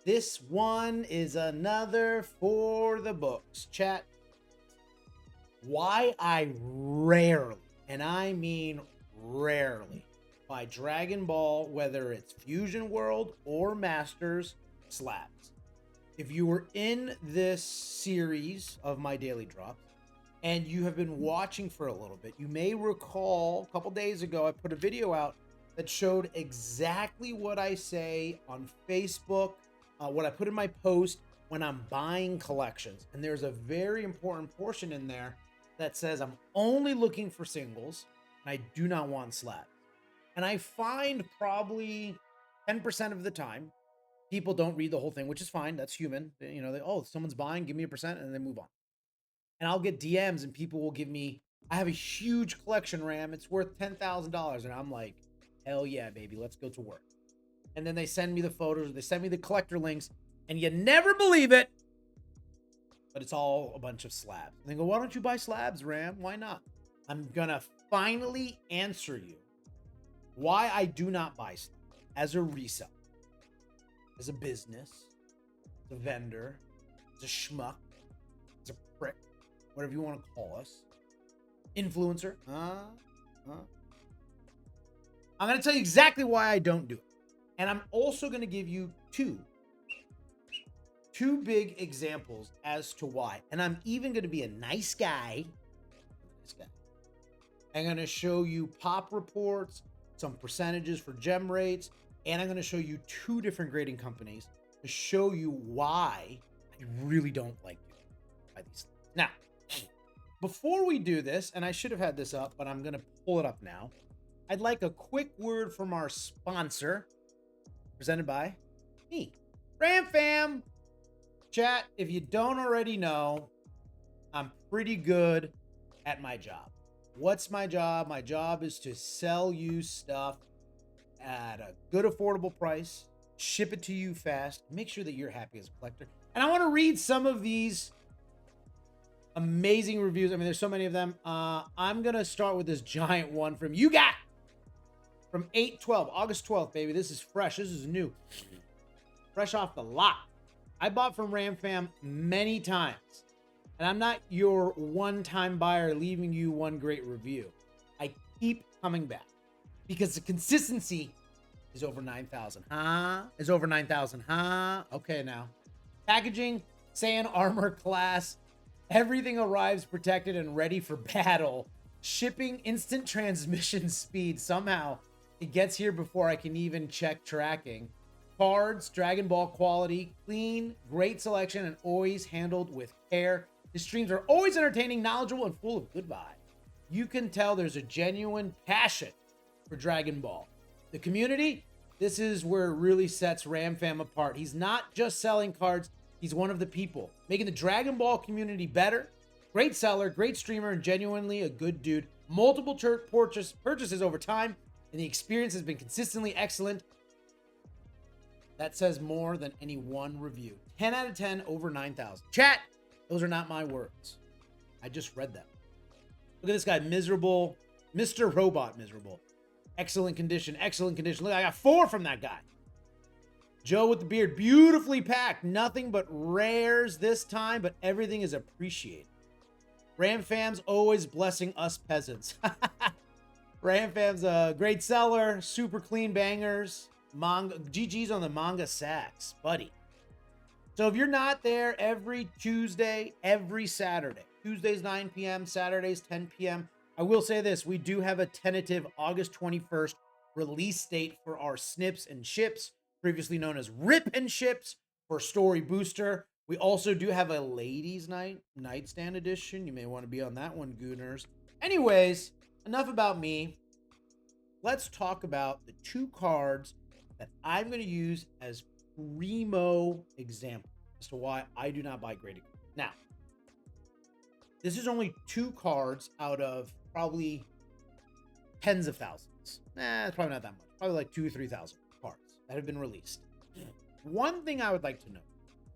This one is another for the books. Chat, why I rarely, and I mean rarely, buy Dragon Ball, whether it's Fusion World or Masters slabs. If you were in this series of my daily drops and you have been watching for a little bit, you may recall a couple days ago I put a video out that showed exactly what I say on Facebook, what I put in my post when I'm buying collections. And there's a very important portion in there that says I'm only looking for singles and I do not want slabs. And I find probably 10% of the time people don't read the whole thing, which is fine. That's human. You know, someone's buying, give me a percent, and then move on. And I'll get DMs and people will give me, I have a huge collection, Ram. It's worth $10,000. And I'm like, hell yeah, baby. Let's go to work. And then they send me the photos, they send me the collector links, and you never believe it, but it's all a bunch of slabs. And they go, why don't you buy slabs, Ram? Why not? I'm going to finally answer you why I do not buy slabs as a reseller, as a business, as a vendor, as a schmuck, as a prick, whatever you want to call us, influencer. I'm going to tell you exactly why I don't do it. And I'm also going to give you two big examples as to why. And I'm even going to be a nice guy. I'm going to show you pop reports, some percentages for gem rates, and I'm going to show you two different grading companies to show you why I really don't like by these things. Now, before we do this, and I should have had this up, but I'm going to pull it up now. I'd like a quick word from our sponsor, presented by me, Ram Fam. Chat, if you don't already know, I'm pretty good at my job. What's my job? My job is to sell you stuff at a good, affordable price, ship it to you fast, make sure that you're happy as a collector. And I want to read some of these amazing reviews. I mean, there's so many of them. I'm going to start with this giant one from you got from 8/12, August 12th, baby. This is fresh. This is new. Fresh off the lot. I bought from Ram Fam many times. And I'm not your one-time buyer leaving you one great review. I keep coming back because the consistency is over 9,000. Is over 9,000. Okay, now. Packaging, Saiyan armor class. Everything arrives protected and ready for battle. Shipping, instant transmission speed. Somehow, it gets here before I can even check tracking. Cards, Dragon Ball quality, clean, great selection, and always handled with care. His streams are always entertaining, knowledgeable, and full of good vibes. You can tell there's a genuine passion for Dragon Ball. The community, this is where it really sets Ram Fam apart. He's not just selling cards, he's one of the people, making the Dragon Ball community better. Great seller, great streamer, and genuinely a good dude. Multiple purchases over time, and the experience has been consistently excellent. That says more than any one review. 10 out of 10, over 9,000. Chat! Those are not my words. I just read them. Look at this guy, miserable. Mr. Robot miserable. Excellent condition, excellent condition. Look, I got 4 from that guy. Joe with the beard, beautifully packed. Nothing but rares this time, but everything is appreciated. Ram Fam's always blessing us peasants. Ram Fam's a great seller, super clean bangers. Manga, GG's on the manga sacks, buddy. So if you're not there every Tuesday, every Saturday, Tuesdays 9 p.m., Saturdays 10 p.m., I will say this, we do have a tentative August 21st release date for our snips and ships, previously known as Rip and Ships for Story Booster. We also do have a ladies' night, nightstand edition. You may want to be on that one, Gooners. Anyways, enough about me. Let's talk about the 2 cards that I'm going to use as primo example as to why I do not buy grading. Now, this is only 2 cards out of probably tens of thousands. It's probably not that much. Probably like 2,000 or 3,000 cards that have been released. One thing I would like to note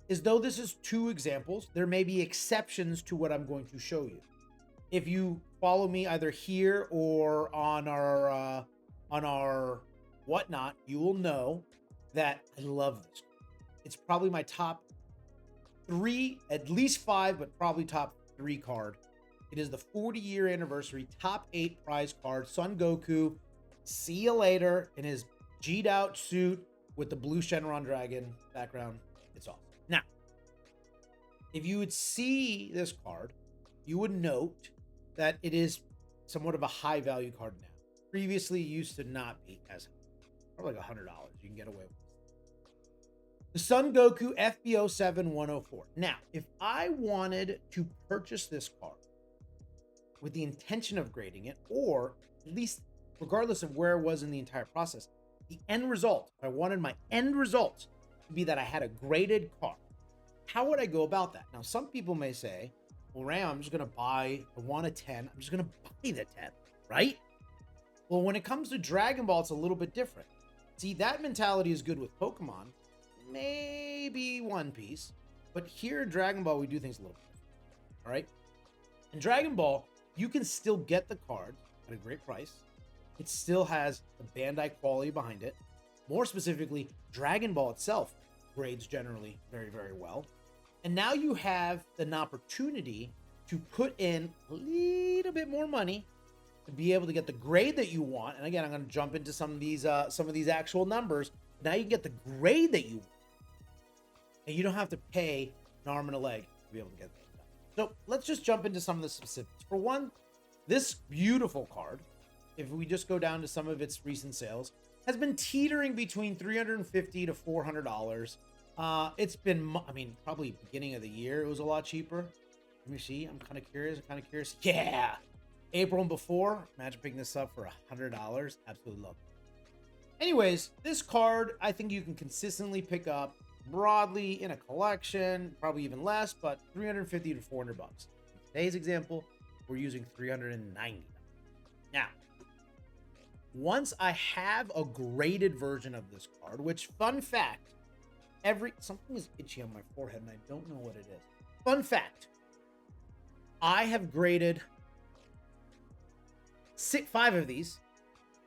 is though this is 2 examples, there may be exceptions to what I'm going to show you. If you follow me either here or on our whatnot, you will know that I love this. It's probably my top 3, at least 5, but probably top 3 card. It is the 40-year anniversary top 8 prize card. Son Goku, see you later, in his G'd out suit with the blue Shenron Dragon background. It's awesome. Now, if you would see this card, you would note that it is somewhat of a high value card now. Previously, used to not be as high. Probably like $100 you can get away with. The Son Goku FBO 7104. Now, if I wanted to purchase this card with the intention of grading it, or at least regardless of where it was in the entire process, the end result, if I wanted my end result to be that I had a graded card, how would I go about that? Now, some people may say, well, Ram, I'm just going to buy, I want a 10. I'm just going to buy the 10, right? Well, when it comes to Dragon Ball, it's a little bit different. See, that mentality is good with Pokemon, maybe One Piece, but here in Dragon Ball, we do things a little bit different, all right? In Dragon Ball, you can still get the card at a great price. It still has the Bandai quality behind it. More specifically, Dragon Ball itself grades generally very, very well. And now you have an opportunity to put in a little bit more money to be able to get the grade that you want. And again, I'm going to jump into some of these actual numbers. Now you can get the grade that you want, and you don't have to pay an arm and a leg to be able to get that done. So let's just jump into some of the specifics. For one, this beautiful card, if we just go down to some of its recent sales, has been teetering between $350 to $400. It's been, I mean, probably beginning of the year, it was a lot cheaper. Let me see. I'm kind of curious. Yeah. April and before. Imagine picking this up for $100. Absolutely love it. Anyways, this card, I think you can consistently pick up broadly in a collection, probably even less, but $350 to $400. In today's example, we're using $390. Now, once I have a graded version of this card, which, fun fact, something is itchy on my forehead and I don't know what it is. Fun fact, I have graded 5 of these.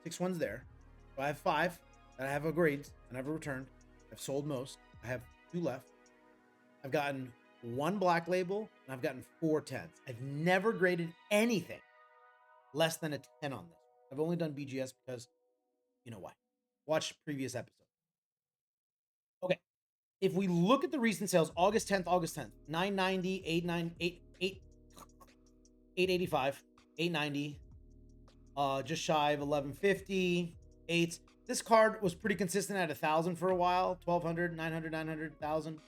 6 ones there. So I have 5 that I have a grade and I've returned. I've sold most. I have 2 left. I've gotten 1 black label and I've gotten 4 10s. I've never graded anything less than a 10 on this. I've only done BGS because you know why. Watch previous episode. Okay. If we look at the recent sales, August 10th, 990, 885, 890, just shy of 1150, 8. This card was pretty consistent at 1,000 for a while, 1,200, 900, 900, 1,000.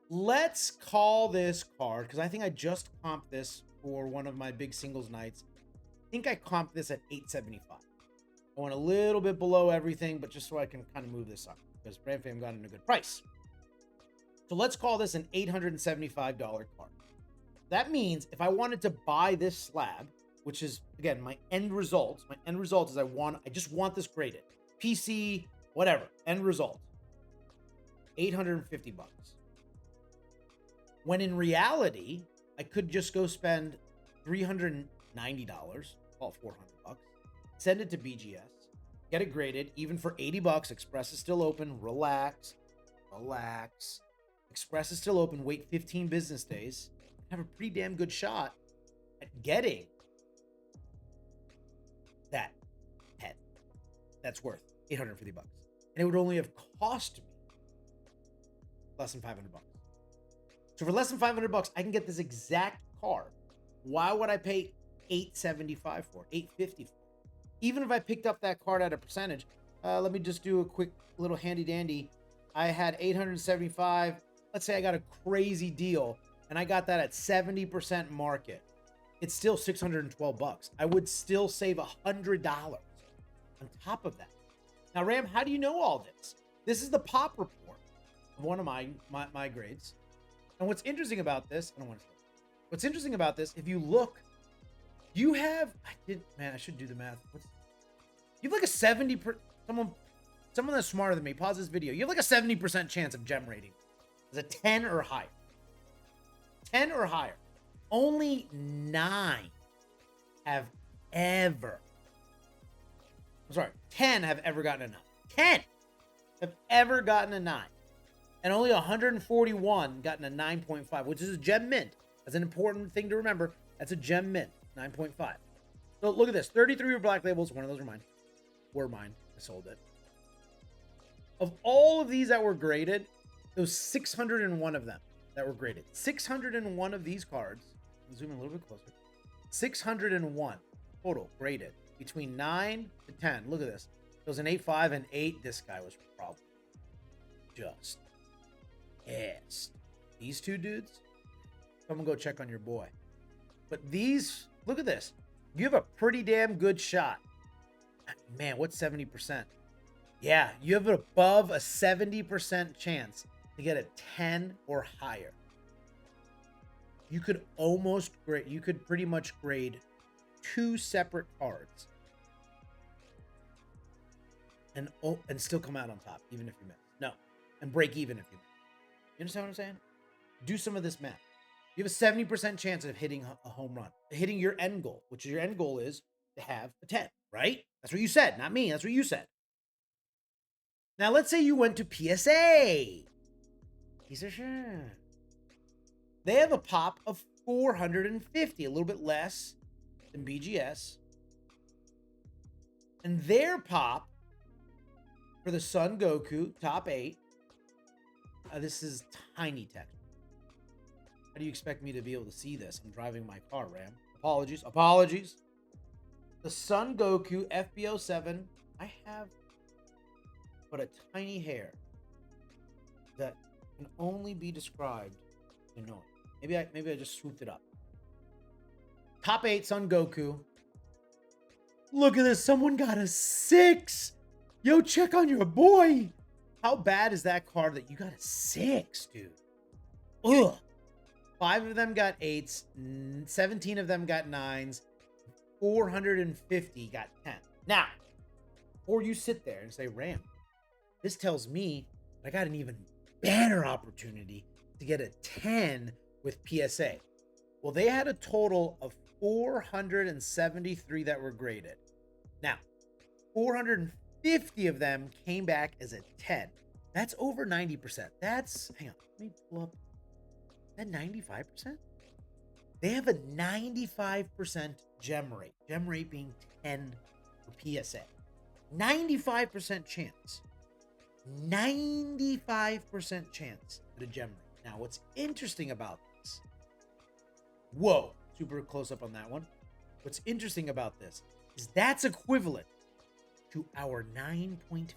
Let's call this card, because I think I just comped this for one of my big singles nights. I think I comped this at 875. I went a little bit below everything, but just so I can kind of move this up, because Brand Fam got it in a good price. So let's call this an $875 card. That means if I wanted to buy this slab, which is, again, my end result is I just want this graded. PC, whatever, end result. $850. When in reality, I could just go spend $390, call it $400, send it to BGS, get it graded, even for $80. Express is still open. Relax. Express is still open. Wait 15 business days. Have a pretty damn good shot at getting that head that's worth $850, and it would only have cost me less than $500. So for less than $500, I can get this exact card. Why would I pay $875 for it, $850 for it? Even if I picked up that card at a percentage, let me just do a quick little handy dandy. I had $875. Let's say I got a crazy deal and I got that at 70% market. It's still $612. I would still save $100 on top of that. Now, Ram, how do you know all this? This is the pop report of one of my grades. And what's interesting about this, what's interesting about this, if you look, you have, I should do the math. You have like a 70%, someone that's smarter than me, pause this video. You have like a 70% chance of gem rating. Is a 10 or higher. 10 or higher. Only 9 have ever, 10 have ever gotten a 9. 10 have ever gotten a 9. And only 141 gotten a 9.5, which is a gem mint. That's an important thing to remember. That's a gem mint, 9.5. So look at this. 33 were black labels. One of those are mine. Were mine. I sold it. Of all of these that were graded, there was 601 of them that were graded. 601 of these cards. I'll zoom in a little bit closer. 601 total graded between 9 to 10. Look at this. It was an 8.5 and 8. This guy was probably just pissed. These two dudes, someone go check on your boy. But these, look at this. You have a pretty damn good shot. Man, what's 70%? Yeah, you have above a 70% chance to get a 10 or higher. You could almost grade, you could pretty much grade 2 separate cards and still come out on top, even if you miss. No, and break even if you miss. You understand what I'm saying? Do some of this math. You have a 70% chance of hitting a home run, hitting your end goal, which your end goal is to have a 10, right? That's what you said, not me. That's what you said. Now, let's say you went to PSA. Piece of shit. They have a pop of 450, a little bit less than BGS. And their pop for the Son Goku, top 8. This is tiny text. How do you expect me to be able to see this? I'm driving my car, Ram. Apologies. The Son Goku FBO7. I have but a tiny hair that can only be described to know it. Maybe I just swooped it up. Top 8 Son Goku. Look at this. Someone got a 6. Yo, check on your boy. How bad is that card that you got a 6, dude? Ugh. 5 of them got 8s. 17 of them got 9s. 450 got 10. Now, before you sit there and say, Ram, this tells me I got an even better opportunity to get a 10 with PSA. Well, they had a total of 473 that were graded. Now, 450 of them came back as a 10. That's over 90%. That's, hang on, let me pull up. Is that 95%? They have a 95% gem rate. Gem rate being 10 for PSA. 95% chance. 95% chance at a gem rate. Now, what's interesting about this? Whoa, super close up on that one. What's interesting about this is that's equivalent to our 9.5.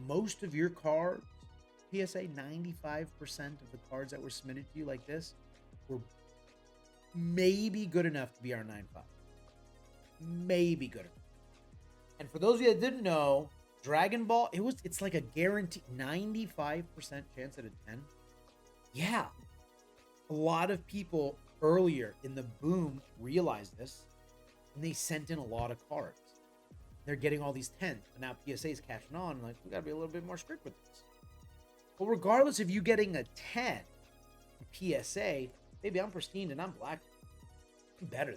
Most of your cards, PSA, 95% of the cards that were submitted to you like this were maybe good enough to be our 9.5. Maybe good enough. And for those of you that didn't know, Dragon Ball, it's like a guaranteed 95% chance at a 10. Yeah. A lot of people earlier in the boom realized this, and they sent in a lot of cards. They're getting all these 10s, but now PSA is cashing on. Like, we got to be a little bit more strict with this. But regardless of you getting a 10 PSA, baby, I'm pristine and I'm black. I'm better.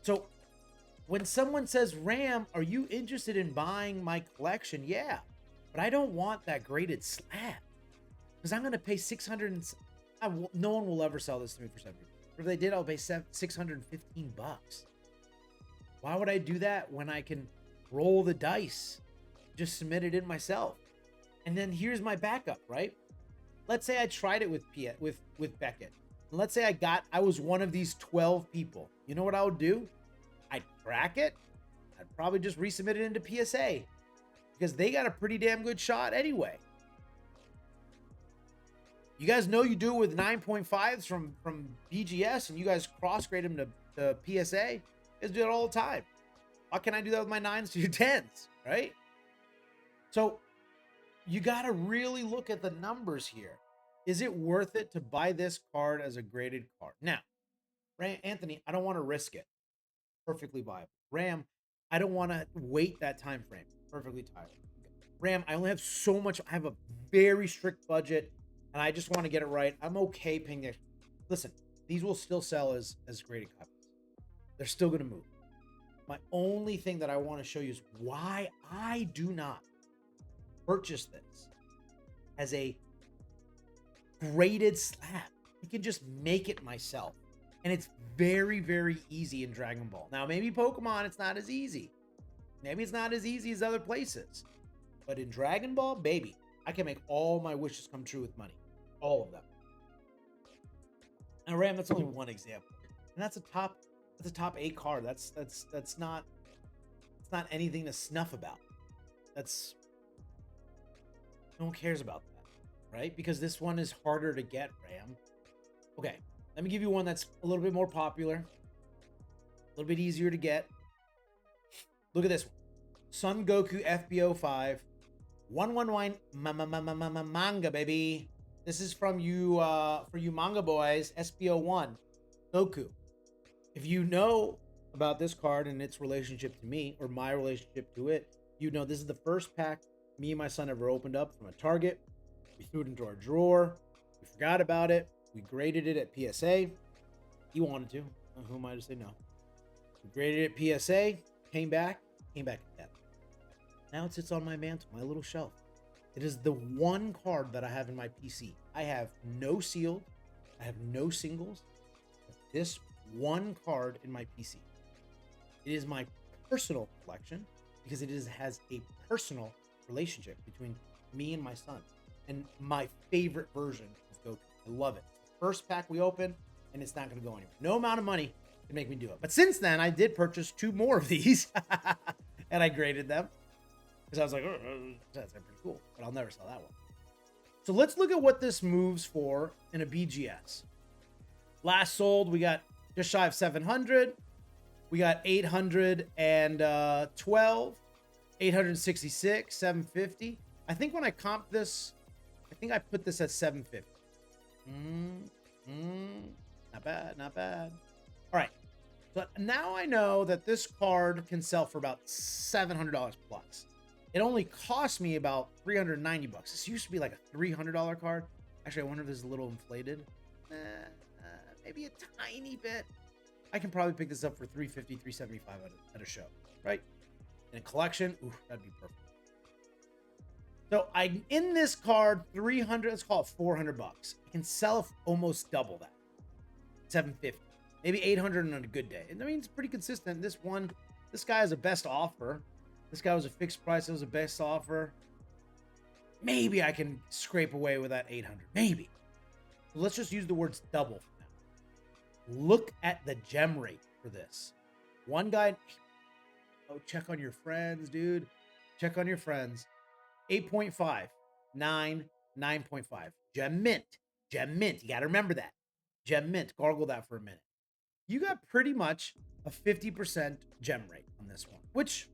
So when someone says, Ram, are you interested in buying my collection? Yeah, but I don't want that graded slab because I'm going to pay 600. No one will ever sell this to me for 70. If they did, I'll pay 615 bucks. Why would I do that when I can roll the dice, just submit it in myself? And then here's my backup, right? Let's say I tried it with Beckett. And let's say I was one of these 12 people. You know what I would do? I'd crack it. I'd probably just resubmit it into PSA because they got a pretty damn good shot anyway. You guys know you do it with 9.5s from BGS and you guys cross-grade them to PSA. You guys do it all the time. Why can't I do that with my 9s to your 10s, right? So you got to really look at the numbers here. Is it worth it to buy this card as a graded card? Now, Anthony, I don't want to risk it. Perfectly viable. Ram, I don't want to wait that time frame. Perfectly tired. Ram, I only have so much. I have a very strict budget, and I just want to get it right. I'm okay paying the. Listen, these will still sell as graded copies. They're still going to move. My only thing that I want to show you is why I do not purchase this as a graded slab. I can just make it myself. And it's very, very easy in Dragon Ball. Now, maybe Pokemon, it's not as easy. Maybe it's not as easy as other places. But in Dragon Ball, baby, I can make all my wishes come true with money. All of them. Now, Ram, that's only one example. And that's a top 8 card. That's not anything to snuff about. No one cares about that, right? Because this one is harder to get, Ram. Okay, let me give you one that's a little bit more popular, a little bit easier to get. Look at this one. Son Goku FBO 5. 111 manga, baby. This is from you, for you manga boys, SBO 1. Goku. If you know about this card and its relationship to me, or my relationship to it, you know this is the first pack me and my son ever opened up from a Target. We threw it into our drawer. We forgot about it. We graded it at PSA. He wanted to. Who am I to say no? We graded it at PSA. Came back at that. Now it sits on my mantle, my little shelf. It is the one card that I have in my PC. I have no sealed. I have no singles. This one card in my PC. It is my personal collection because it has a personal relationship between me and my son, and my favorite version of Goku. I love it. First pack we open, and it's not going to go anywhere. No amount of money can make me do it. But since then, I did purchase 2 more of these, and I graded them because I was like, that's pretty cool. But I'll never sell that one. So let's look at what this moves for in a BGS. Last sold, we got just shy of 700. We got 812. 866, 750. I think when I comp this, I think I put this at 750. Not bad, not bad. All right. So now I know that this card can sell for about $700 plus. It only cost me about $390. This used to be like a $300 card. Actually, I wonder if this is a little inflated. Maybe a tiny bit. I can probably pick this up for $350, $375 at a show, right? In a collection, ooh, that'd be perfect. So I in this card 300. Let's call it $400. I can sell almost double that, 750, maybe 800 on a good day. And I mean, it's pretty consistent. This guy has a best offer. This guy was a fixed price. It was a best offer. Maybe I can scrape away with that 800. Maybe. So let's just use the words double for now. Look at the gem rate for this. One guy. Oh, check on your friends, dude. Check on your friends. 8.5, 9, 9.5. Gem mint. Gem mint. You got to remember that. Gem mint. Gargle that for a minute. You got pretty much a 50% gem rate on this one, which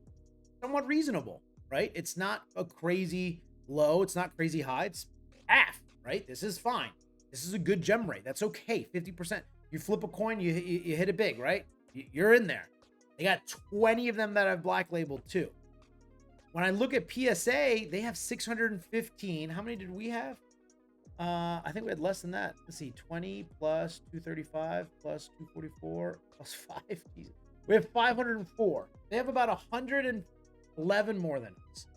somewhat reasonable, right? It's not a crazy low. It's not crazy high. It's half, right? This is fine. This is a good gem rate. That's okay. 50%. You flip a coin, you hit it big, right? You're in there. They got 20 of them that I've black labeled too. When I look at PSA, they have 615. How many did we have? I think we had less than that. Let's see, 20 plus 235 plus 244 plus 5. Jesus. We have 504. They have about 111 more than us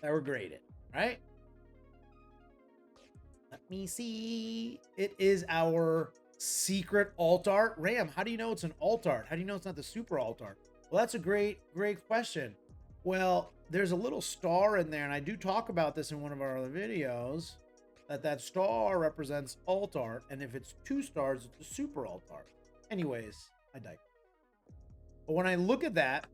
that were graded, right? Let me see. It is our secret alt art. Ram, how do you know it's an alt art? How do you know it's not the super alt art? Well, that's a great question. Well, there's a little star in there, and I do talk about this in one of our other videos, that star represents alt art, and if it's 2 stars, it's a super alt art. Anyways, I digress. But when I look at that,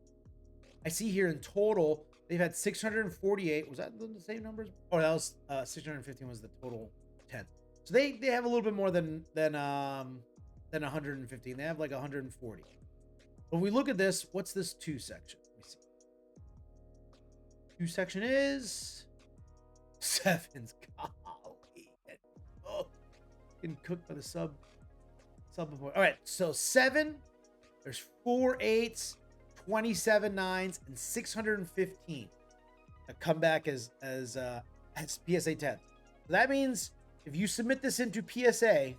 I see here in total, they've had 648. Was that the same numbers? Oh, that was 615 was the total 10. So they have a little bit more than 115. They have like 140. When we look at this, what's this 2 section? Let me see. 2 section is 7s. Golly. Oh, getting cooked by the sub before. All right, so 7. There's 4 8s, 27 9s, and 615 that come back as PSA 10. So that means if you submit this into PSA,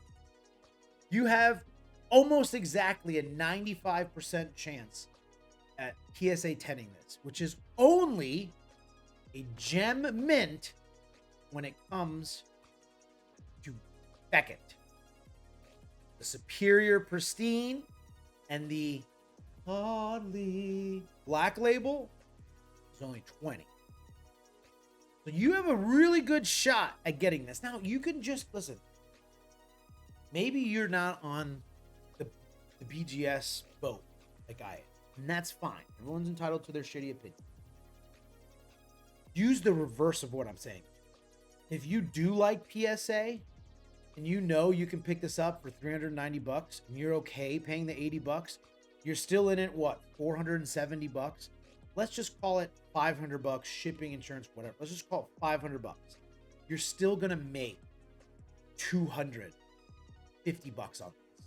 you have almost exactly a 95% chance at PSA 10ing this, which is only a gem mint when it comes Beckett. The Superior Pristine and the Oddly Black Label is only 20. So you have a really good shot at getting this. Now, you can just, listen, maybe you're not on the BGS boat like I am, and that's fine. Everyone's entitled to their shitty opinion. Use the reverse of what I'm saying. If you do like PSA and you know you can pick this up for 390 bucks and you're okay paying the 80 bucks, you're still in it, what, 470 bucks? Let's just call it 500 bucks, shipping, insurance, whatever. Let's just call it 500 bucks. You're still going to make 250 bucks on this,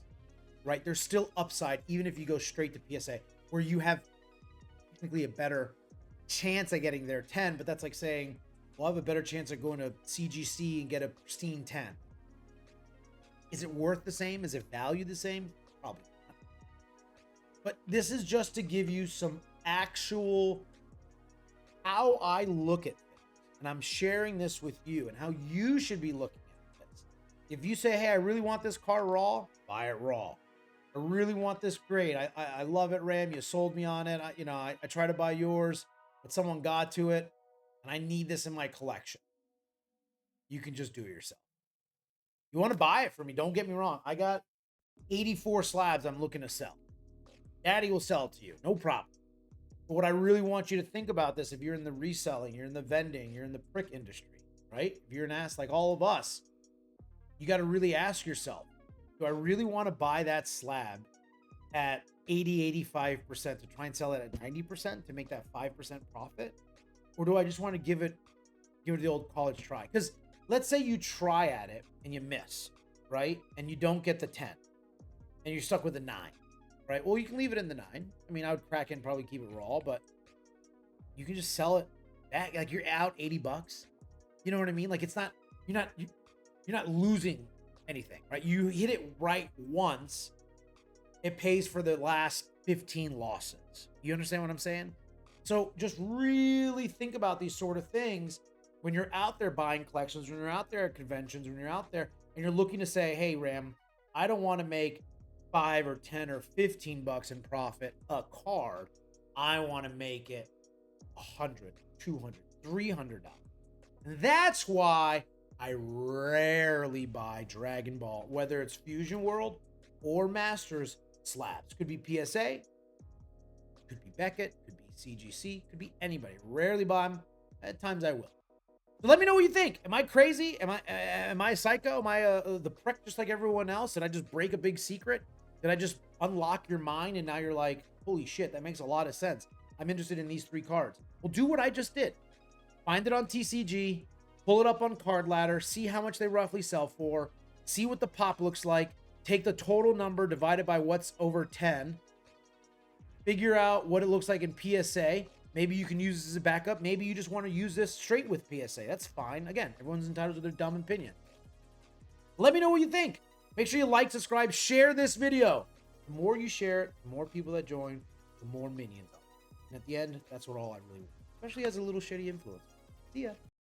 right? There's still upside, even if you go straight to PSA, where you have technically a better chance at getting there 10, but that's like saying, well, I have a better chance of going to CGC and get a pristine 10. Is it worth the same? Is it valued the same? Probably not. But this is just to give you some actual how I look at things. And I'm sharing this with you and how you should be looking at this. If you say, hey, I really want this car raw, buy it raw. I really want this grade. I love it, Ram. You sold me on it. I try to buy yours, but someone got to it, and I need this in my collection. You can just do it yourself. You want to buy it for me, don't get me wrong. I got 84 slabs I'm looking to sell. Daddy will sell it to you, no problem. But what I really want you to think about this, if you're in the reselling, you're in the vending, you're in the prick industry, right? If you're an ass like all of us, you got to really ask yourself, do I really want to buy that slab at 85% to try and sell it at 90% to make that 5% profit? Or do I just want to give it the old college try? Because let's say you try at it and you miss, right? And you don't get the 10 and you're stuck with a 9, right? Well, you can leave it in the 9. I mean, I would crack in, probably keep it raw, but you can just sell it back. Like, you're out 80 bucks. You know what I mean? Like, it's not, you're not losing anything, right? You hit it right once, it pays for the last 15 losses. You understand what I'm saying? So just really think about these sort of things when you're out there buying collections, when you're out there at conventions, when you're out there and you're looking to say, hey, Ram, I don't want to make 5 or 10 or 15 bucks in profit a card. I want to make it 100, 200, 300 dollars. And that's why I rarely buy Dragon Ball, whether it's Fusion World or Masters slabs. Could be PSA, could be Beckett, could be CGC, could be anybody. Rarely buy them. At times I will. So let me know what you think. Am I crazy? Am I a psycho? Am I the prick just like everyone else? Did I just break a big secret? Did I just unlock your mind and now you're like, holy shit, that makes a lot of sense. I'm interested in these 3 cards. Well, do what I just did. Find it on TCG, pull it up on Card Ladder, see how much they roughly sell for, see what the pop looks like, take the total number divided by what's over 10, figure out what it looks like in PSA. Maybe you can use this as a backup. Maybe you just want to use this straight with PSA. That's fine. Again, everyone's entitled to their dumb opinion. Let me know what you think. Make sure you like, subscribe, share this video. The more you share it, the more people that join, the more minions are. And at the end, that's what all I really want. Especially as a little shitty influencer. See ya.